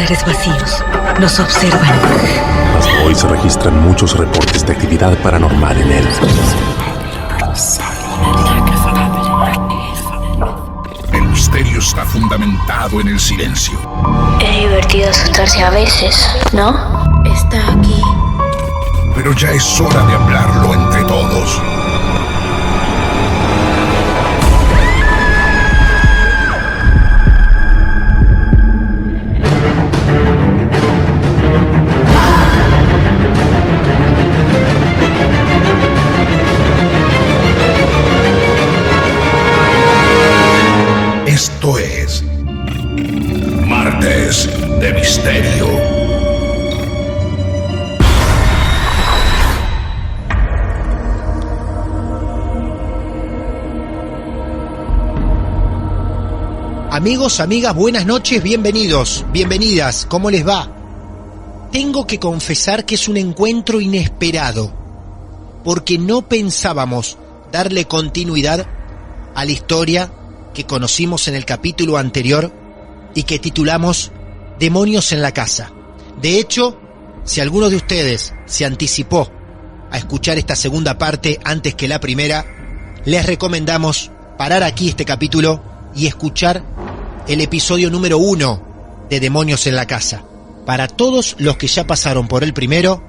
seres vacíos nos observan. Hasta hoy se registran muchos reportes de actividad paranormal en él. El misterio está fundamentado en el silencio. Es divertido asustarse a veces, ¿no? Está aquí. Pero ya es hora de hablarlo entre todos. Esto es Martes de Misterio. Amigos, amigas, buenas noches, bienvenidos, bienvenidas, ¿cómo les va? Tengo que confesar que es un encuentro inesperado, porque no pensábamos darle continuidad a la historia que conocimos en el capítulo anterior y que titulamos Demonios en la casa. De hecho, si alguno de ustedes se anticipó a escuchar esta segunda parte antes que la primera, les recomendamos parar aquí este capítulo y escuchar el episodio número 1 de Demonios en la casa. Para todos los que ya pasaron por el primero,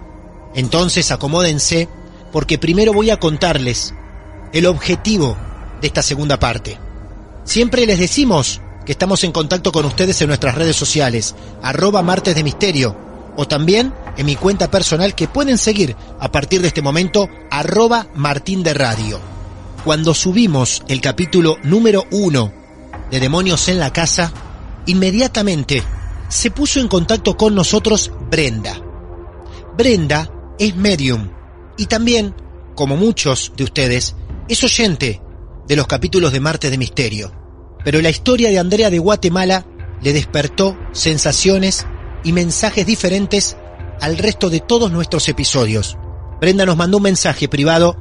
entonces acomódense, porque primero voy a contarles el objetivo de esta segunda parte. Siempre les decimos que estamos en contacto con ustedes en nuestras redes sociales, @Martes de Misterio, o también en mi cuenta personal que pueden seguir a partir de este momento, @Martín de Radio. Cuando subimos el capítulo número 1 de Demonios en la casa, inmediatamente se puso en contacto con nosotros Brenda. Brenda es medium y también, como muchos de ustedes, es oyente de los capítulos de Martes de Misterio. Pero la historia de Andrea de Guatemala le despertó sensaciones y mensajes diferentes al resto de todos nuestros episodios. Brenda nos mandó un mensaje privado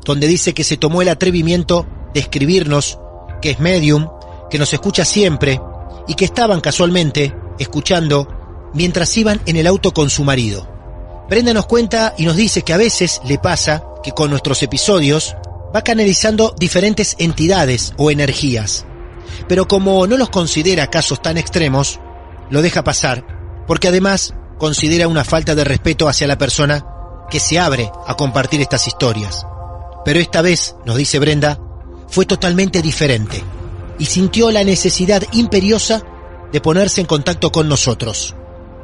donde dice que se tomó el atrevimiento de escribirnos, que es medium, que nos escucha siempre y que estaban casualmente escuchando mientras iban en el auto con su marido. Brenda nos cuenta y nos dice que a veces le pasa que con nuestros episodios va canalizando diferentes entidades o energías, pero como no los considera casos tan extremos, lo deja pasar, porque además considera una falta de respeto hacia la persona que se abre a compartir estas historias. Pero esta vez, nos dice Brenda, fue totalmente diferente y sintió la necesidad imperiosa de ponerse en contacto con nosotros.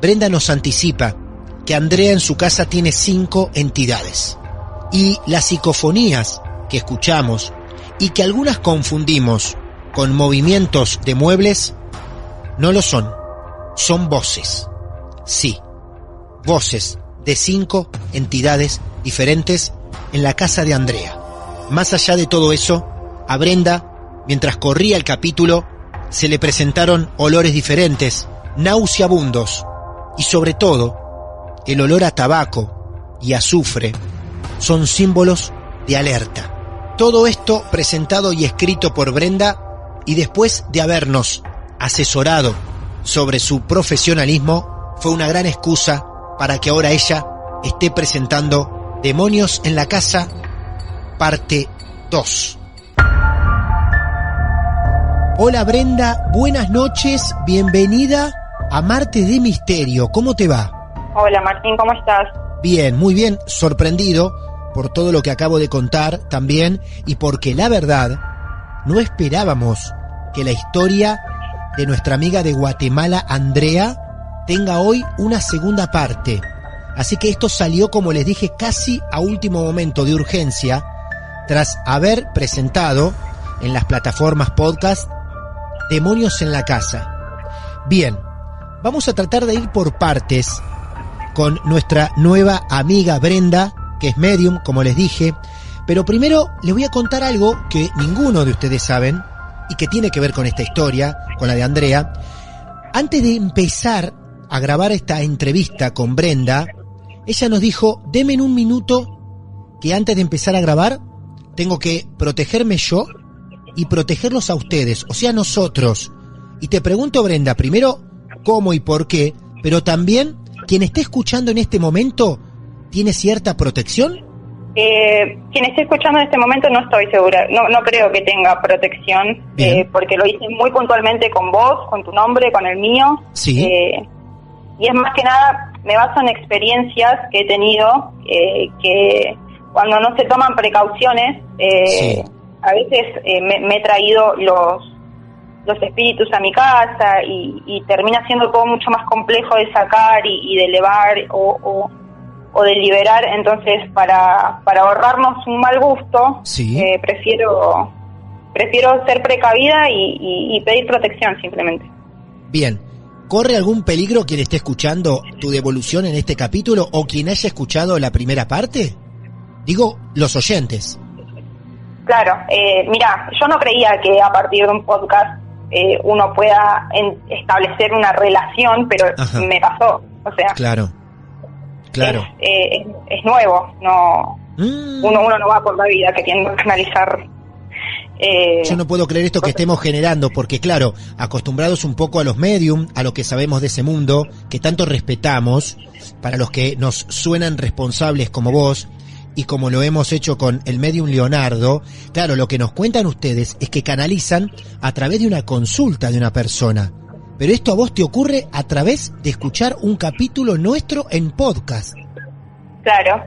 Brenda nos anticipa que Andrea en su casa tiene 5 entidades y las psicofonías que escuchamos y que algunas confundimos con movimientos de muebles no lo son, son voces. Sí, voces de 5 entidades diferentes en la casa de Andrea. Más allá de todo eso, a Brenda, mientras corría el capítulo, se le presentaron olores diferentes, nauseabundos, y sobre todo, el olor a tabaco y azufre son símbolos de alerta. Todo esto presentado y escrito por Brenda, y después de habernos asesorado sobre su profesionalismo, fue una gran excusa para que ahora ella esté presentando Demonios en la casa, parte 2. Hola Brenda, buenas noches, bienvenida a Martes de Misterio, ¿cómo te va? Hola Martín, ¿cómo estás? Bien, muy bien, sorprendido por todo lo que acabo de contar también, y porque la verdad, no esperábamos que la historia de nuestra amiga de Guatemala, Andrea, tenga hoy una segunda parte. Así que esto salió, como les dije, casi a último momento, de urgencia, tras haber presentado en las plataformas podcast Demonios en la casa. Bien, vamos a tratar de ir por partes con nuestra nueva amiga Brenda, que es medium, como les dije, pero primero les voy a contar algo que ninguno de ustedes saben y que tiene que ver con esta historia, con la de Andrea. Antes de empezar a grabar esta entrevista con Brenda, ella nos dijo: denme un minuto, que antes de empezar a grabar tengo que protegerme yo y protegerlos a ustedes, o sea, nosotros. Y te pregunto, Brenda, primero, ¿cómo y por qué? pero también quien esté escuchando en este momento tiene cierta protección. Quien esté escuchando en este momento no estoy segura, no creo que tenga protección, porque lo hice muy puntualmente con vos, con tu nombre, con el mío. Sí. Y es más que nada, me baso en experiencias que he tenido, que cuando no se toman precauciones, Sí. a veces me he traído los espíritus a mi casa y termina siendo todo mucho más complejo de sacar y de elevar o de liberar. Entonces, para ahorrarnos un mal gusto, Sí. prefiero ser precavida y pedir protección simplemente. Bien. ¿Corre algún peligro quien esté escuchando tu devolución en este capítulo o quien haya escuchado la primera parte? Digo, los oyentes. Claro, mira, yo no creía que a partir de un podcast uno pueda establecer una relación, pero Ajá. me pasó. O sea, Claro. es nuevo, no uno no va por la vida queriendo canalizar. Yo no puedo creer esto que estemos generando, porque claro, acostumbrados un poco a los medium, a lo que sabemos de ese mundo, que tanto respetamos, para los que nos suenan responsables como vos, y como lo hemos hecho con el medium Leonardo, claro, lo que nos cuentan ustedes es que canalizan a través de una consulta de una persona. Pero esto a vos te ocurre a través de escuchar un capítulo nuestro en podcast. Claro.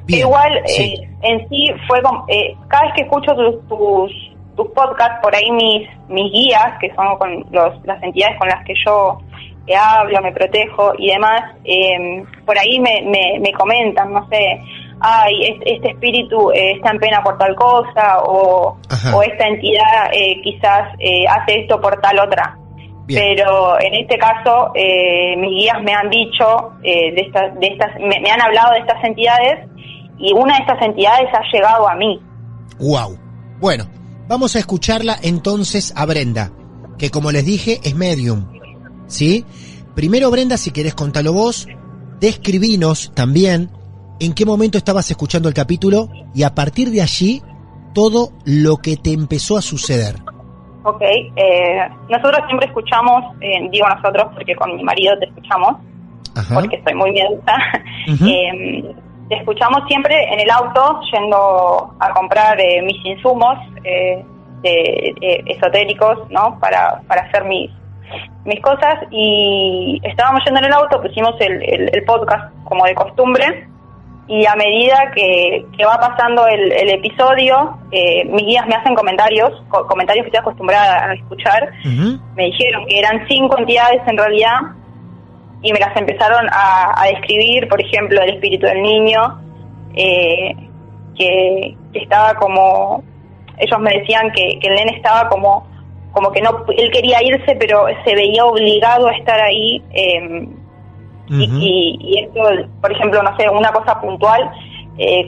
Bien, Igual, sí. en sí fue como, cada vez que escucho tus podcasts, por ahí mis guías, que son con las entidades con las que yo hablo, me protejo y demás, por ahí me comentan, no sé, ay, este espíritu está en pena por tal cosa, o esta entidad quizás hace esto por tal otra. Bien. Pero en este caso, mis guías me han dicho, me han hablado de estas entidades, y una de estas entidades ha llegado a mí. Wow. Bueno, vamos a escucharla entonces a Brenda, que como les dije es medium, ¿sí? Primero, Brenda, si querés contalo vos, describinos también en qué momento estabas escuchando el capítulo y a partir de allí todo lo que te empezó a suceder. Ok, nosotros siempre escuchamos, digo nosotros porque con mi marido te escuchamos, Ajá. porque soy muy miedosa. Ujú. Te escuchamos siempre en el auto yendo a comprar mis insumos esotéricos, ¿no? Para hacer mis cosas, y estábamos yendo en el auto, pusimos el podcast como de costumbre, y a medida que va pasando el episodio, mis guías me hacen comentarios que estoy acostumbrada a escuchar. Ujú. Me dijeron que eran 5 entidades en realidad, y me las empezaron a describir. Por ejemplo, el espíritu del niño, que estaba como, ellos me decían que el nene estaba como que no, él quería irse, pero se veía obligado a estar ahí. Ujú. Y esto, por ejemplo, no sé, una cosa puntual,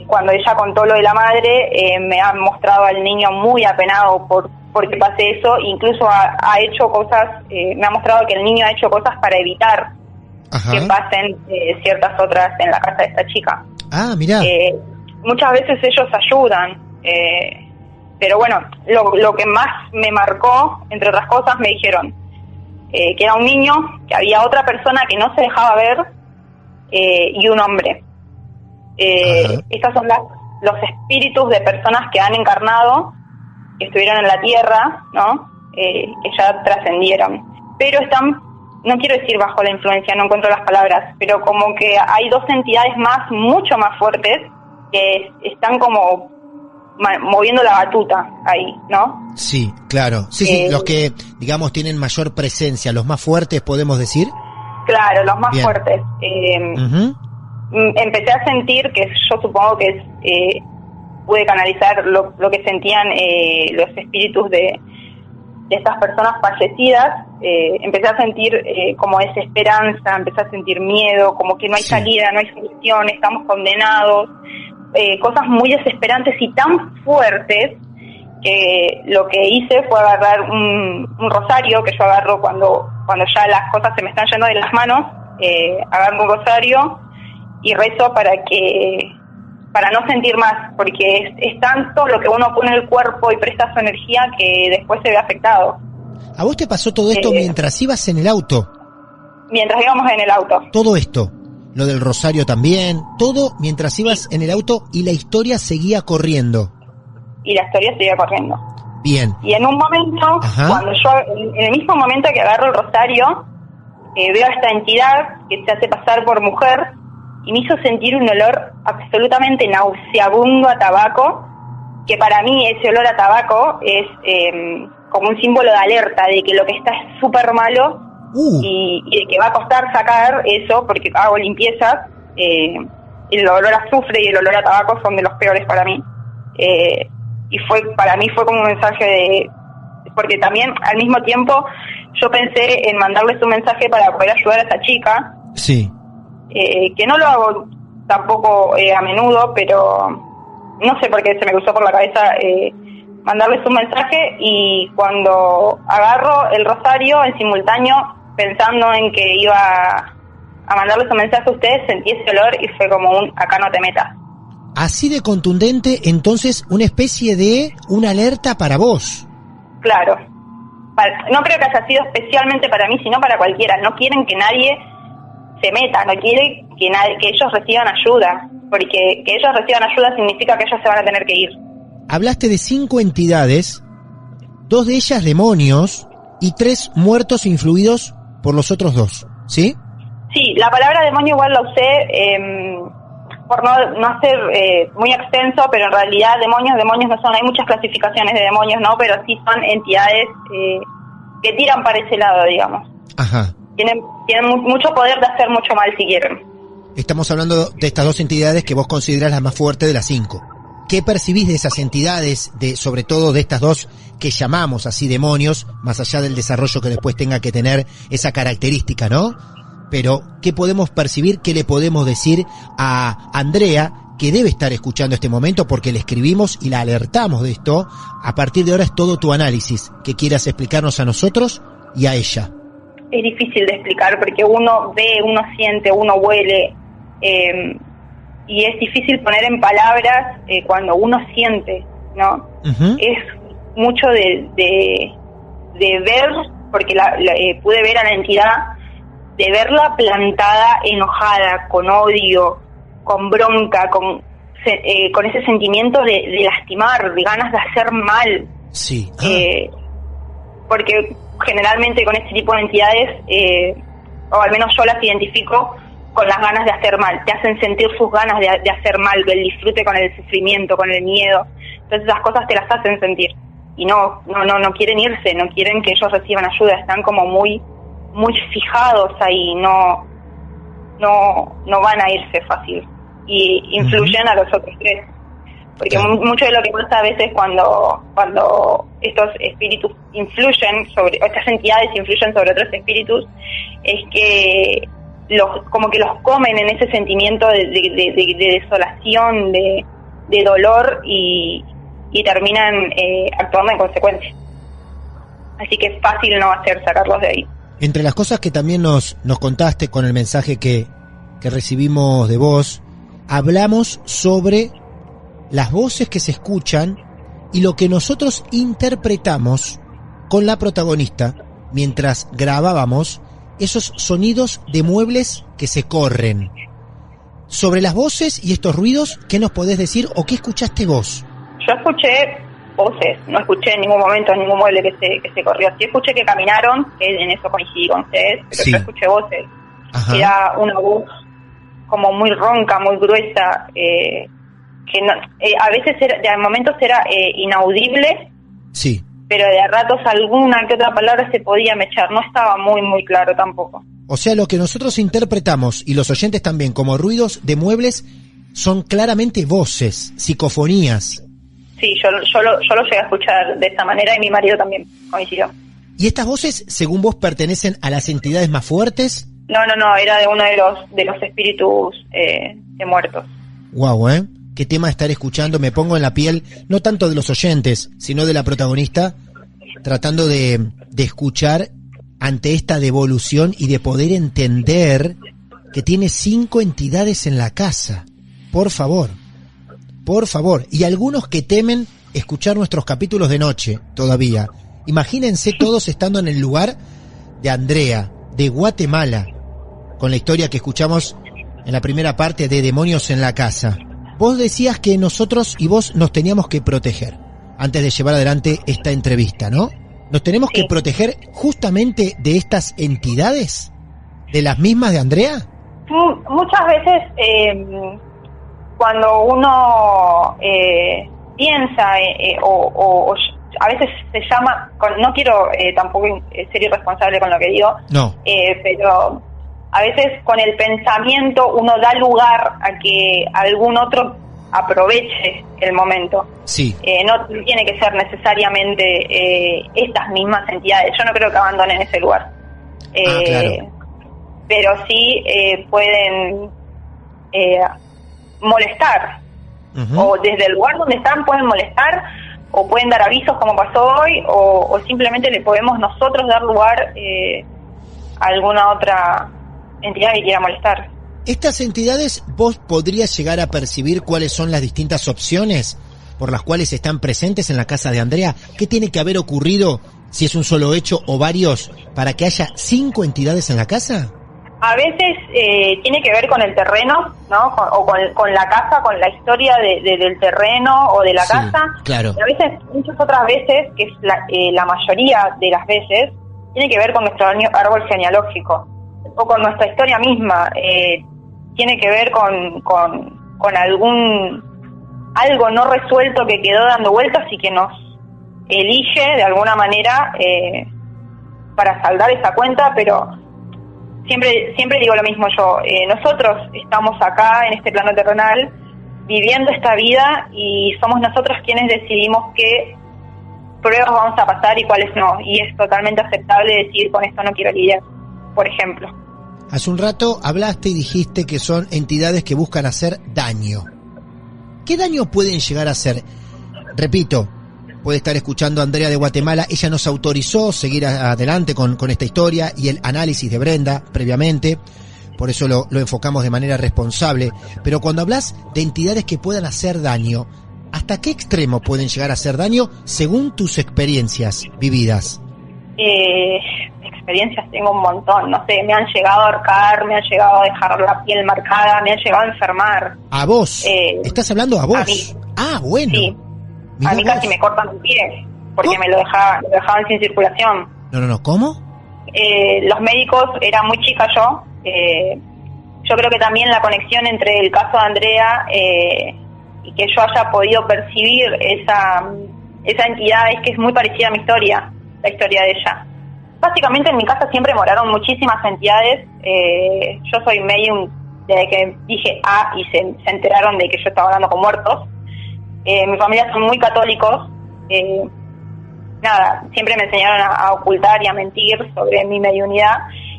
cuando ella contó lo de la madre, me ha mostrado al niño muy apenado porque pase eso. Incluso ha hecho cosas, me ha mostrado que el niño ha hecho cosas para evitar Ajá. que pasen ciertas otras en la casa de esta chica. Ah, mirá. Muchas veces ellos ayudan, pero bueno, lo que más me marcó, entre otras cosas, me dijeron que era un niño, que había otra persona que no se dejaba ver, y un hombre. Estos son los espíritus de personas que han encarnado, que estuvieron en la tierra, ¿no? Que ya trascendieron, pero están, no quiero decir bajo la influencia, no encuentro las palabras, pero como que hay 2 entidades más, mucho más fuertes, que están como moviendo la batuta ahí, ¿no? Sí, claro. Sí, los que, digamos, tienen mayor presencia, los más fuertes, podemos decir. Claro, los más Bien. fuertes. Ujú. Empecé a sentir, que yo supongo que pude canalizar lo que sentían los espíritus de estas personas fallecidas. Empecé a sentir como desesperanza, empecé a sentir miedo, como que no hay Sí. salida, no hay solución, estamos condenados. Cosas muy desesperantes y tan fuertes, que lo que hice fue agarrar un rosario, que yo agarro cuando ya las cosas se me están yendo de las manos. Agarro un rosario y rezo para no sentir más, porque es tanto lo que uno pone en el cuerpo y presta su energía que después se ve afectado. ¿A vos te pasó todo esto mientras ibas en el auto? Mientras íbamos en el auto. Todo esto, lo del rosario también, todo mientras ibas en el auto y la historia seguía corriendo. Y la historia seguía corriendo. Bien. Y en un momento, cuando yo, en el mismo momento que agarro el rosario, veo a esta entidad que se hace pasar por mujer y me hizo sentir un olor absolutamente nauseabundo a tabaco, que para mí ese olor a tabaco es como un símbolo de alerta, de que lo que está es súper malo y de que va a costar sacar eso, porque hago limpiezas. El olor a azufre y el olor a tabaco son de los peores para mí. Y para mí fue como un mensaje de... Porque también, al mismo tiempo, yo pensé en mandarles un mensaje para poder ayudar a esa chica. Sí. Que no lo hago tampoco a menudo, pero no sé por qué se me cruzó por la cabeza mandarles un mensaje, y cuando agarro el rosario, en simultáneo, pensando en que iba a mandarles un mensaje a ustedes, sentí ese olor y fue como un acá no te metas. Así de contundente, entonces, una especie de una alerta para vos. Claro. No creo que haya sido especialmente para mí, sino para cualquiera. No quieren que nadie se meta, no quieren que ellos reciban ayuda, porque que ellos reciban ayuda significa que ellos se van a tener que ir. Hablaste de 5 entidades, 2 de ellas demonios y 3 muertos influidos por los otros 2, ¿sí? Sí, la palabra demonio igual la usé por no ser muy extenso, pero en realidad demonios no son, hay muchas clasificaciones de demonios, ¿no? Pero sí son entidades que tiran para ese lado, digamos. Ajá. Tienen mucho poder de hacer mucho mal si quieren. Estamos hablando de estas 2 entidades que vos considerás las más fuertes de las 5. ¿Qué percibís de esas entidades, sobre todo de estas 2 que llamamos así demonios, más allá del desarrollo que después tenga que tener esa característica, ¿no? Pero, ¿qué podemos percibir, qué le podemos decir a Andrea, que debe estar escuchando este momento porque le escribimos y la alertamos de esto? A partir de ahora es todo tu análisis, que quieras explicarnos a nosotros y a ella. Es difícil de explicar porque uno ve, uno siente, uno huele, y es difícil poner en palabras cuando uno siente, ¿no? Uh-huh. Es mucho de ver, porque pude ver a la entidad, de verla plantada, enojada, con odio, con bronca, con ese sentimiento de lastimar, de ganas de hacer mal. Sí. Porque generalmente con este tipo de entidades, o al menos yo las identifico con las ganas de hacer mal, te hacen sentir sus ganas de hacer mal, del disfrute con el sufrimiento, con el miedo. Entonces esas cosas te las hacen sentir y no quieren irse, no quieren que ellos reciban ayuda, están como muy fijados ahí, no van a irse fácil y influyen a los otros 3, porque mucho de lo que pasa a veces cuando estos espíritus estas entidades influyen sobre otros espíritus, es que como que los comen en ese sentimiento de desolación, de dolor, y terminan actuando en consecuencia. Así que es fácil no sacarlos de ahí. Entre las cosas que también nos contaste con el mensaje que recibimos de vos, hablamos sobre las voces que se escuchan y lo que nosotros interpretamos con la protagonista mientras grabábamos esos sonidos de muebles que se corren. Sobre las voces y estos ruidos, ¿qué nos podés decir o qué escuchaste vos? Yo escuché voces, no escuché en ningún momento ningún mueble que se corrió. Sí escuché que caminaron, que en eso coincidí con ustedes, pero sí. Yo escuché voces. Ajá. Era una voz como muy ronca, muy gruesa, que no, a veces de momentos era inaudible. Sí. Pero de a ratos alguna que otra palabra se podía mechar, no estaba muy claro tampoco. O sea, lo que nosotros interpretamos, y los oyentes también, como ruidos de muebles, son claramente voces, psicofonías. Sí, yo lo llegué a escuchar de esta manera y mi marido también coincidió. ¿Y estas voces, según vos, pertenecen a las entidades más fuertes? No, era de uno de los espíritus de muertos. Guau, qué tema estar escuchando, me pongo en la piel, no tanto de los oyentes, sino de la protagonista, tratando de escuchar ante esta devolución y de poder entender que tiene 5 entidades en la casa. Por favor, y algunos que temen escuchar nuestros capítulos de noche todavía. Imagínense todos estando en el lugar de Andrea, de Guatemala, con la historia que escuchamos en la primera parte de Demonios en la Casa. Vos decías que nosotros y vos nos teníamos que proteger antes de llevar adelante esta entrevista, ¿no? ¿Nos tenemos que proteger justamente de estas entidades? ¿De las mismas de Andrea? Muchas veces cuando uno piensa o a veces se llama, no quiero tampoco ser irresponsable con lo que digo, no, pero a veces con el pensamiento uno da lugar a que algún otro aproveche el momento. Sí. No tiene que ser necesariamente estas mismas entidades. Yo no creo que abandonen ese lugar. Claro. Pero sí pueden molestar. Uh-huh. O desde el lugar donde están pueden molestar, o pueden dar avisos como pasó hoy, o simplemente le podemos nosotros dar lugar a alguna otra entidad que quiera molestar. ¿Estas entidades vos podrías llegar a percibir cuáles son las distintas opciones por las cuales están presentes en la casa de Andrea? ¿Qué tiene que haber ocurrido, si es un solo hecho o varios, para que haya 5 entidades en la casa? A veces tiene que ver con el terreno, ¿no? Con la casa, con la historia del terreno o de la casa. Claro. Y a veces, muchas otras veces, que es la mayoría de las veces, tiene que ver con nuestro árbol genealógico o con nuestra historia misma. Tiene que ver con algo no resuelto que quedó dando vueltas y que nos elige de alguna manera para saldar esa cuenta, pero siempre digo lo mismo yo. Nosotros estamos acá en este plano terrenal viviendo esta vida y somos nosotros quienes decidimos qué pruebas vamos a pasar y cuáles no, y es totalmente aceptable decir con esto no quiero lidiar, por ejemplo. Hace un rato hablaste y dijiste que son entidades que buscan hacer daño. ¿Qué daño pueden llegar a hacer? Repito, puede estar escuchando a Andrea de Guatemala, ella nos autorizó seguir adelante con esta historia y el análisis de Brenda previamente, por eso lo enfocamos de manera responsable, pero cuando hablas de entidades que puedan hacer daño, ¿hasta qué extremo pueden llegar a hacer daño según tus experiencias vividas? Experiencias tengo un montón, no sé, me han llegado a ahorcar, me han llegado a dejar la piel marcada, me han llegado a enfermar. ¿A vos? ¿Estás hablando a vos? A mí. Ah, bueno. Sí. Mirá a mí vos. casi me cortan un pie, porque ¿Cómo? me lo dejaban sin circulación. No, ¿cómo? Los médicos, era muy chica yo. Yo creo que también la conexión entre el caso de Andrea y que yo haya podido percibir esa entidad es que es muy parecida a mi historia, la historia de ella. Básicamente en mi casa siempre moraron muchísimas entidades. Yo soy medium desde que dije y se enteraron de que yo estaba hablando con muertos. Mi familia son muy católicos. Siempre me enseñaron a ocultar y a mentir sobre mi mediunidad.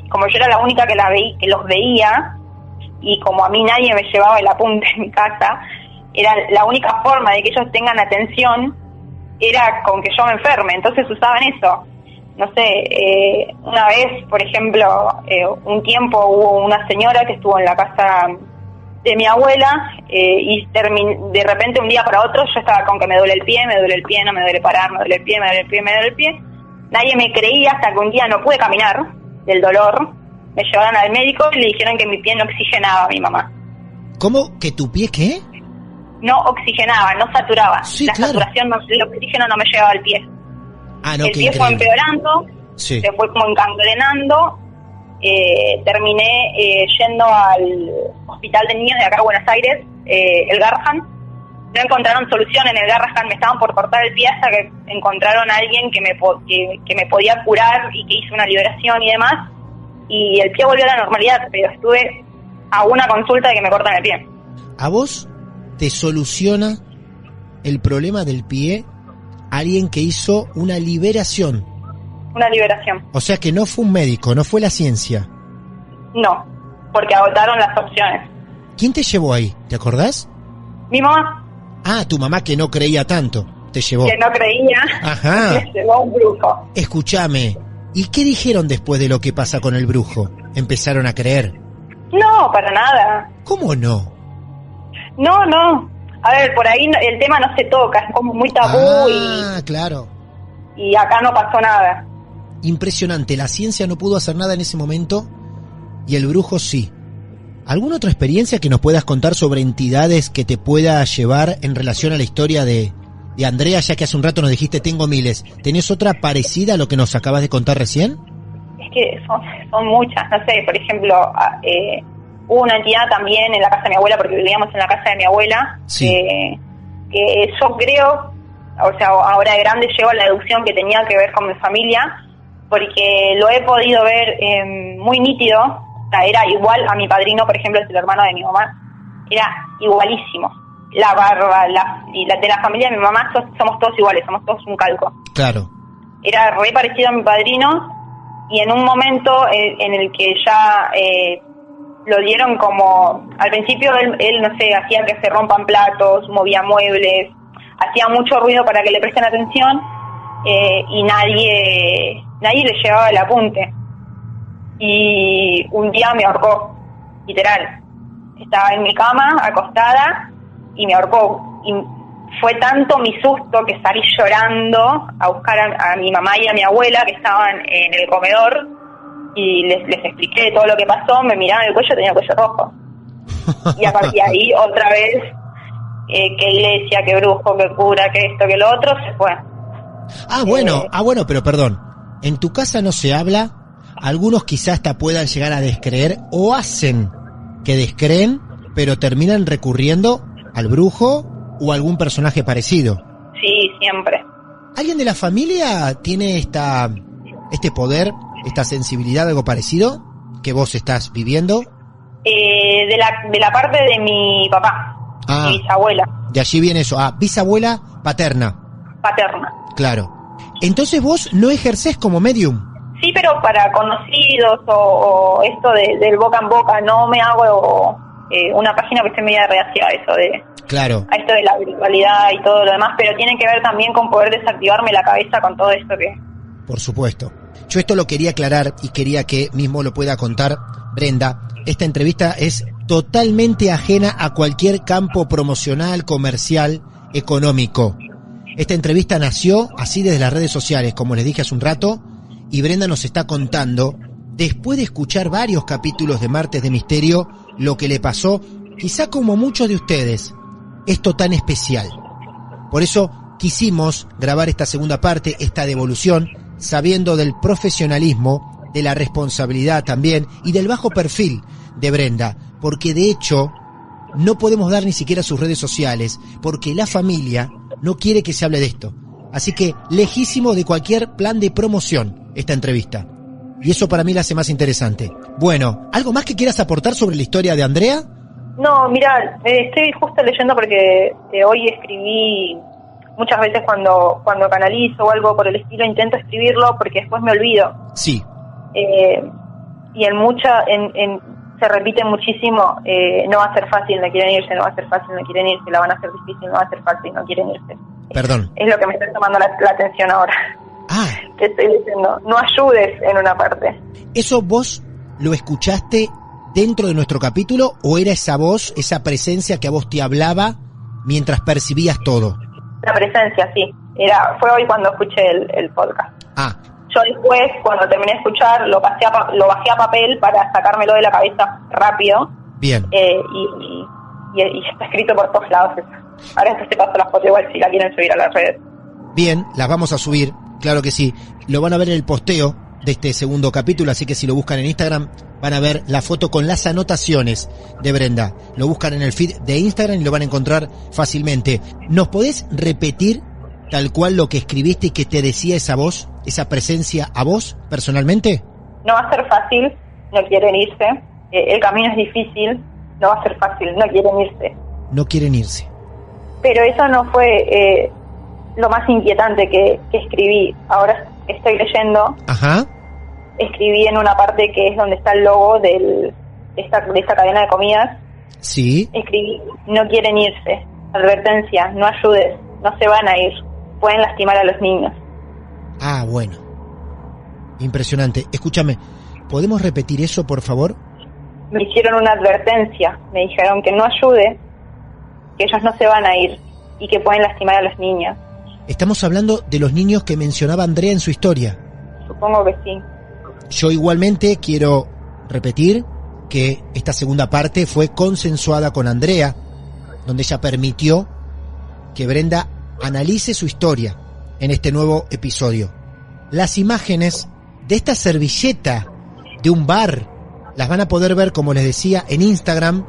Como yo era la única que los veía, y como a mí nadie me llevaba el apunte en mi casa, era la única forma de que ellos tengan atención era con que yo me enferme. Entonces usaban eso. No sé, una vez, por ejemplo, un tiempo hubo una señora que estuvo en la casa de mi abuela y de repente un día para otro yo estaba con que me duele el pie, no me duele parar, me duele el pie. Nadie me creía hasta que un día no pude caminar del dolor. Me llevaron al médico y le dijeron que mi pie no oxigenaba a mi mamá. ¿Cómo? ¿Que tu pie qué? No oxigenaba, no saturaba. Sí, la claro. saturación, el oxígeno no me llegaba al pie. No, el qué pie increíble. fue empeorando, Sí. se fue como encangrenando. Terminé yendo al hospital de niños de acá de Buenos Aires, el Garrahan. No encontraron solución en el Garrahan, me estaban por cortar el pie hasta que encontraron a alguien que me podía curar y que hizo una liberación y demás, y el pie volvió a la normalidad, pero estuve a una consulta de que me cortan el pie. ¿A vos te soluciona el problema del pie alguien que hizo una liberación? Una liberación. O sea que no fue un médico, no fue la ciencia. No, porque agotaron las opciones. ¿Quién te llevó ahí? ¿Te acordás? Mi mamá, Tu mamá que no creía tanto, te llevó. que no creía, Ajá. me llevó a un brujo. Escúchame, ¿y qué dijeron después de lo que pasa con el brujo? ¿Empezaron a creer? No, para nada. ¿Cómo no? No. A ver, por ahí el tema no se toca, es como muy tabú Claro. y acá no pasó nada. Impresionante, la ciencia no pudo hacer nada en ese momento y el brujo sí. ¿Alguna otra experiencia que nos puedas contar sobre entidades que te pueda llevar en relación a la historia de Andrea, ya que hace un rato nos dijiste tengo miles? ¿Tenés otra parecida a lo que nos acabas de contar recién? Es que son muchas, no sé, por ejemplo, hubo una entidad también en la casa de mi abuela, porque vivíamos en la casa de mi abuela, sí. Que yo creo, o sea, ahora de grande llego a la deducción que tenía que ver con mi familia, porque lo he podido ver muy nítido. O sea, era igual a mi padrino, por ejemplo, es el hermano de mi mamá, era igualísimo. La barba, y la de la familia de mi mamá somos todos iguales, somos todos un calco. Claro. Era re parecido a mi padrino, y en un momento en el que ya lo dieron como, al principio él no sé, hacía que se rompan platos, movía muebles, hacía mucho ruido para que le presten atención, y nadie le llevaba el apunte. Y un día me ahorcó, literal. Estaba en mi cama, acostada, y me ahorcó. Y fue tanto mi susto que salí llorando a buscar a mi mamá y a mi abuela, que estaban en el comedor, y les expliqué todo lo que pasó. Me miraban el cuello, tenía el cuello rojo. Y a partir de ahí, otra vez, que iglesia, que brujo, que cura, que esto, que lo otro, se fue. Bueno, pero perdón. En tu casa no se habla. Algunos quizás hasta puedan llegar a descreer o hacen que descreen, pero terminan recurriendo al brujo o algún personaje parecido. Sí, siempre. ¿Alguien de la familia tiene este poder, esta sensibilidad, algo parecido que vos estás viviendo? De la parte de mi papá, mi bisabuela. De allí viene eso. Bisabuela paterna. Paterna. Claro. Entonces vos no ejercés como medium. Sí, pero para conocidos o esto del boca en boca, no me hago una página que esté media reacia a eso claro. A esto de la virtualidad y todo lo demás, pero tiene que ver también con poder desactivarme la cabeza con todo esto que... Por supuesto. Yo esto lo quería aclarar y quería que mismo lo pueda contar Brenda. Esta entrevista es totalmente ajena a cualquier campo promocional, comercial, económico. Esta entrevista nació así desde las redes sociales, como les dije hace un rato, y Brenda nos está contando, después de escuchar varios capítulos de Martes de Misterio, lo que le pasó, quizá como muchos de ustedes, esto tan especial. Por eso quisimos grabar esta segunda parte, esta devolución, sabiendo del profesionalismo, de la responsabilidad también, y del bajo perfil de Brenda, porque de hecho no podemos dar ni siquiera sus redes sociales, porque la familia no quiere que se hable de esto. Así que lejísimo de cualquier plan de promoción esta entrevista. Y eso para mí la hace más interesante. Bueno, ¿algo más que quieras aportar sobre la historia de Andrea? No, mira, estoy justo leyendo porque hoy escribí muchas veces cuando canalizo o algo por el estilo, intento escribirlo porque después me olvido. Sí. Y se repite muchísimo, no va a ser fácil, no quieren irse, no va a ser fácil, no quieren irse, la van a hacer difícil, no va a ser fácil, no quieren irse. Perdón. Es lo que me está tomando la atención ahora. Te estoy diciendo, no ayudes en una parte. ¿Eso vos lo escuchaste dentro de nuestro capítulo o era esa voz, esa presencia que a vos te hablaba mientras percibías todo? La presencia, sí. Fue hoy cuando escuché el podcast. Yo después, cuando terminé de escuchar, lo bajé a papel para sacármelo de la cabeza rápido. Bien. Y está escrito por todos lados eso. Ahora después te paso las fotos igual si la quieren subir a las redes. Bien, las vamos a subir, claro que sí. Lo van a ver en el posteo de este segundo capítulo, así que si lo buscan en Instagram van a ver la foto con las anotaciones de Brenda. Lo buscan en el feed de Instagram y lo van a encontrar fácilmente. ¿Nos podés repetir tal cual lo que escribiste y que te decía esa voz, esa presencia a vos personalmente? No va a ser fácil, no quieren irse. El camino es difícil, no va a ser fácil, no quieren irse. No quieren irse. Pero eso no fue lo más inquietante que escribí. Ahora estoy leyendo. Ajá. Escribí en una parte que es donde está el logo de esta cadena de comidas. Sí. Escribí, no quieren irse. Advertencia, no ayudes, no se van a ir. Pueden lastimar a los niños. Bueno. Impresionante. Escúchame, ¿podemos repetir eso, por favor? Me hicieron una advertencia. Me dijeron que no ayude, que ellos no se van a ir y que pueden lastimar a los niños. Estamos hablando de los niños que mencionaba Andrea en su historia. Supongo que sí. Yo igualmente quiero repetir que esta segunda parte fue consensuada con Andrea, donde ella permitió que Brenda analice su historia en este nuevo episodio. Las imágenes de esta servilleta de un bar las van a poder ver, como les decía, en Instagram,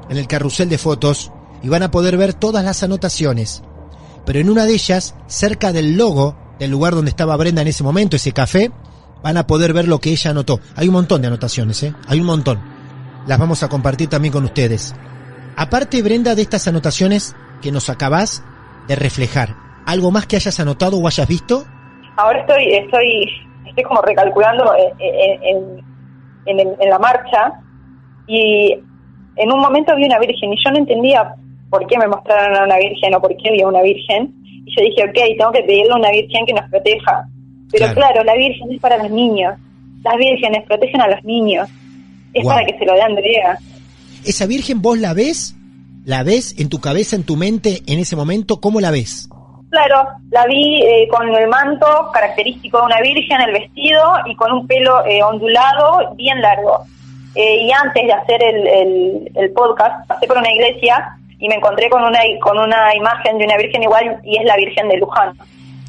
en el carrusel de fotos, y van a poder ver todas las anotaciones. Pero en una de ellas, cerca del logo del lugar donde estaba Brenda en ese momento, ese café, van a poder ver lo que ella anotó. Hay un montón de anotaciones, hay un montón. Las vamos a compartir también con ustedes. Aparte, Brenda, de estas anotaciones que nos acabás de reflejar, ¿algo más que hayas anotado o hayas visto? Ahora estoy como recalculando en la marcha, y en un momento vi una virgen y yo no entendía por qué me mostraron a una virgen o por qué había una virgen, y yo dije, ok, tengo que pedirle a una virgen que nos proteja. Pero claro, la virgen es para los niños, las vírgenes protegen a los niños, es para que se lo dé a Andrea. ¿Esa virgen vos la ves en tu cabeza, en tu mente en ese momento? ¿Cómo la ves? Claro, la vi con el manto característico de una virgen, el vestido, y con un pelo ondulado bien largo. Y antes de hacer el podcast, pasé por una iglesia y me encontré con una imagen de una virgen igual, y es la Virgen de Luján.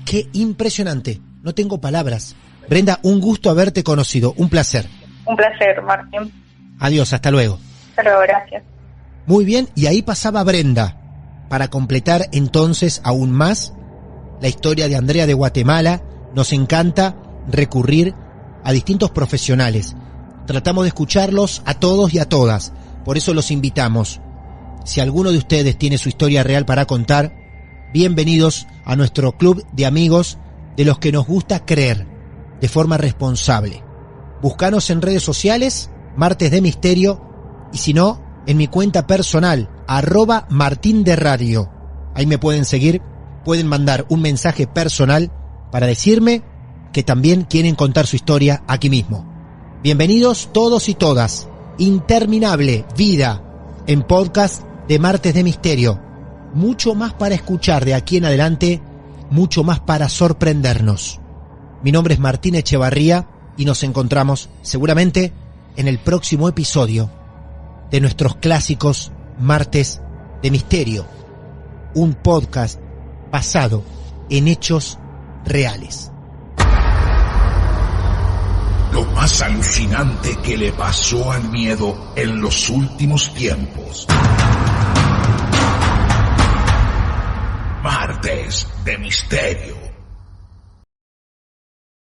¡Qué impresionante! No tengo palabras. Brenda, un gusto haberte conocido, un placer. Un placer, Martín. Adiós, hasta luego. Hasta luego, gracias. Muy bien, y ahí pasaba Brenda, para completar entonces aún más la historia de Andrea de Guatemala. Nos encanta recurrir a distintos profesionales. Tratamos de escucharlos a todos y a todas. Por eso los invitamos. Si alguno de ustedes tiene su historia real para contar, bienvenidos a nuestro club de amigos de los que nos gusta creer de forma responsable. Búscanos en redes sociales, Martes de Misterio, y si no, en mi cuenta personal, @martinderadio. Ahí me pueden seguir, pueden mandar un mensaje personal para decirme que también quieren contar su historia aquí mismo. Bienvenidos todos y todas. Interminable vida en podcast de Martes de Misterio. Mucho más para escuchar de aquí en adelante, mucho más para sorprendernos. Mi nombre es Martín Echevarría y nos encontramos seguramente en el próximo episodio de nuestros clásicos Martes de Misterio, un podcast basado en hechos reales. Lo más alucinante que le pasó al miedo en los últimos tiempos. Martes de Misterio.